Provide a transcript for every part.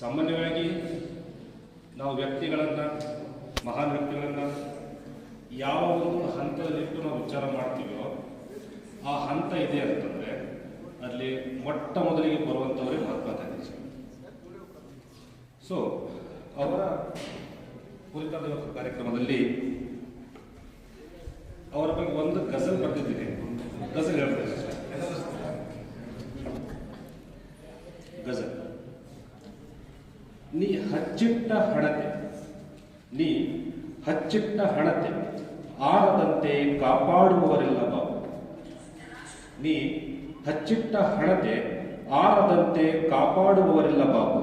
ಸಾಮಾನ್ಯವಾಗಿ ನಾವು ವ್ಯಕ್ತಿಗಳನ್ನು, ಮಹಾನ್ ವ್ಯಕ್ತಿಗಳನ್ನು ಯಾವ ಒಂದು ಹಂತದಲ್ಲಿಟ್ಟು ನಾವು ವಿಚಾರ ಮಾಡ್ತೀವೋ ಆ ಹಂತ ಇದೆ ಅಂತಂದರೆ ಅಲ್ಲಿ ಮೊಟ್ಟ ಮೊದಲಿಗೆ ಬರುವಂಥವರೇ ಮಹಾತ್ಮ ಗಾಂಧೀಜಿ. ಸೊ ಅವರ ಕುರಿತಾದ ಕಾರ್ಯಕ್ರಮದಲ್ಲಿ ಅವರ ಬಗ್ಗೆ ಒಂದು ಗಜಲ್ ಬರ್ತಿದ್ದೀನಿ. ಗಜಲ್ ಹೇಳ್ತಾರೆ ಗಜಲ್. ನೀ ಹಚ್ಚಿಟ್ಟ ಹಣತೆ ಆರದಂತೆ ಕಾಪಾಡುವವರಿಲ್ಲ ಬಾಬು. ನೀ ಹಚ್ಚಿಟ್ಟ ಹಣತೆ ಆರದಂತೆ ಕಾಪಾಡುವವರಿಲ್ಲ ಬಾಬು.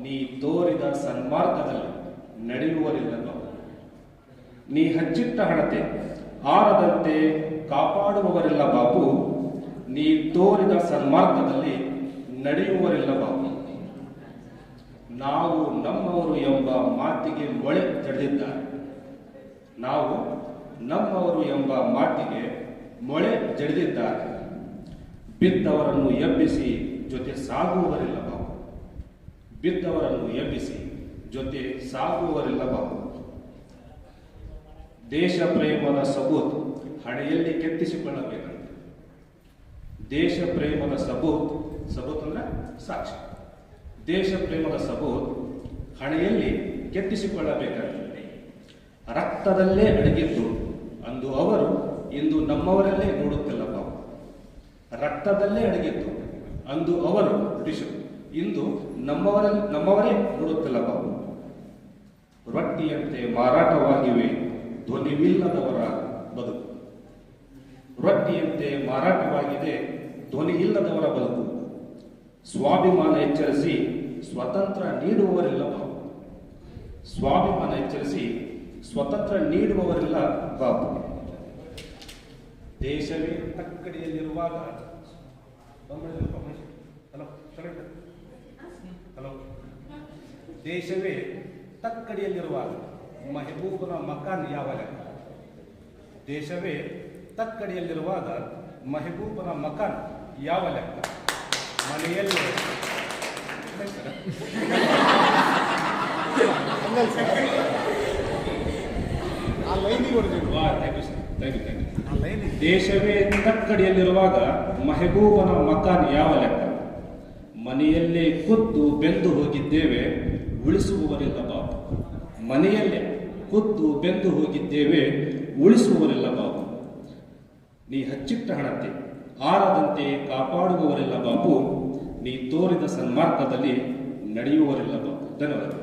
ನೀ ತೋರಿದ ಸನ್ಮಾರ್ಗದಲ್ಲಿ ನಡೆಯುವರಿಲ್ಲ ಬಾಬು. ನೀ ಹಚ್ಚಿಟ್ಟ ಹಣತೆ ಆರದಂತೆ ಕಾಪಾಡುವವರಿಲ್ಲ ಬಾಬು. ನೀ ತೋರಿದ ಸನ್ಮಾರ್ಗದಲ್ಲಿ ನಡೆಯುವರಿಲ್ಲ ಬಾಬು. ನಾವು ನಮ್ಮವರು ಎಂಬ ಮಾತಿಗೆ ಮೊಳೆ ಜಡಿದಿದ್ದಾರೆ. ನಾವು ನಮ್ಮವರು ಎಂಬ ಮಾತಿಗೆ ಮೊಳೆ ಜಡಿದಿದ್ದಾರೆ. ಬಿದ್ದವರನ್ನು ಎಬ್ಬಿಸಿ ಜೊತೆ ಸಾಗುವವರಿಲ್ಲ ಬಾಬು. ಬಿದ್ದವರನ್ನು ಎಬ್ಬಿಸಿ ಜೊತೆ ಸಾಗುವವರಿಲ್ಲ ಬಾಬು. ದೇಶ ಪ್ರೇಮದ ಸಬೂತ್ ಹಣೆಯಲ್ಲಿ ಕೆತ್ತಿಸಿಕೊಳ್ಳಬೇಕಂತೆ. ದೇಶ ಪ್ರೇಮದ ಸಬೂತ್ ಅಂದ್ರೆ ಸಾಕ್ಷಿ. ದೇಶ ಪ್ರೇಮದ ಸಬೂತ್ ಹಣೆಯಲ್ಲಿ ಕೆತ್ತಿಸಿಕೊಳ್ಳಬೇಕಂತೆ. ರಕ್ತದಲ್ಲೇ ಅಡಗಿದ್ದು ಅಂದು ಅವರು ಇಂದು ನಮ್ಮವರಲ್ಲೇ ನೋಡುತ್ತಿಲ್ಲ ಬಾಬು. ರಕ್ತದಲ್ಲೇ ಅಡಗಿದ್ದು ಅಂದು ಅವರು ಬ್ರಿಟಿಷರು ಇಂದು ನಮ್ಮವರೇ ನೋಡುತ್ತಿಲ್ಲ ಬಾಬು. ರೊಟ್ಟಿಯಂತೆ ಮಾರಾಟವಾಗಿವೆ ಧ್ವನಿವಿಲ್ಲದವರ ಬದುಕು. ರೊಟ್ಟಿಯಂತೆ ಮಾರಾಟವಾಗಿದೆ ಧ್ವನಿಯಿಲ್ಲದವರ ಬದುಕು. ಸ್ವಾಭಿಮಾನ ಎಚ್ಚರಿಸಿ ಸ್ವತಂತ್ರ ನೀಡುವವರಿಲ್ಲ ಬಾಬು. ಸ್ವಾಭಿಮಾನ ಎಚ್ಚರಿಸಿ ಸ್ವತಂತ್ರ ನೀಡುವವರಿಲ್ಲ ಬಾಬು. ದೇಶವೇ ತಕ್ಕಡಿಯಲ್ಲಿರುವಾಗ ದೇಶವೇ ತಕ್ಕಡಿಯಲ್ಲಿರುವಾಗ ಮೆಹಬೂಬನ ಮಕಾನ್ ಯಾವ ಲೆಕ್ಕ. ದೇಶವೇ ತಕ್ಕಡಿಯಲ್ಲಿರುವಾಗ ಮೆಹಬೂಬನ ಮಕಾನ್ ಯಾವ ಲೆಕ್ಕ. ಮನೆಯಲ್ಲಿ ದೇಶವೇ ತಕ್ಕಡಿಯಲ್ಲಿರುವಾಗ ಮೆಹಬೂಬನ ಮಕಾನ್ ಯಾವ ಲೆಕ್ಕ. ಮನೆಯಲ್ಲೇ ಖುದ್ದು ಬೆಂದು ಹೋಗಿದ್ದೇವೆ ಉಳಿಸುವವರಿಲ್ಲ ಬಾಬು. ಮನೆಯಲ್ಲೇ ಖುದ್ದು ಬೆಂದು ಹೋಗಿದ್ದೇವೆ ಉಳಿಸುವವರಿಲ್ಲ ಬಾಬು. ನೀ ಹಚ್ಚಿಟ್ಟ ಹಣತೆ ಆರದಂತೆ ಕಾಪಾಡುವವರಿಲ್ಲ ಬಾಬು. ನೀ ತೋರಿದ ಸನ್ಮಾರ್ಗದಲ್ಲಿ ನಡೆಯುವವರಿಲ್ಲ ಬಾಬು. ಧನ್ಯವಾದಗಳು.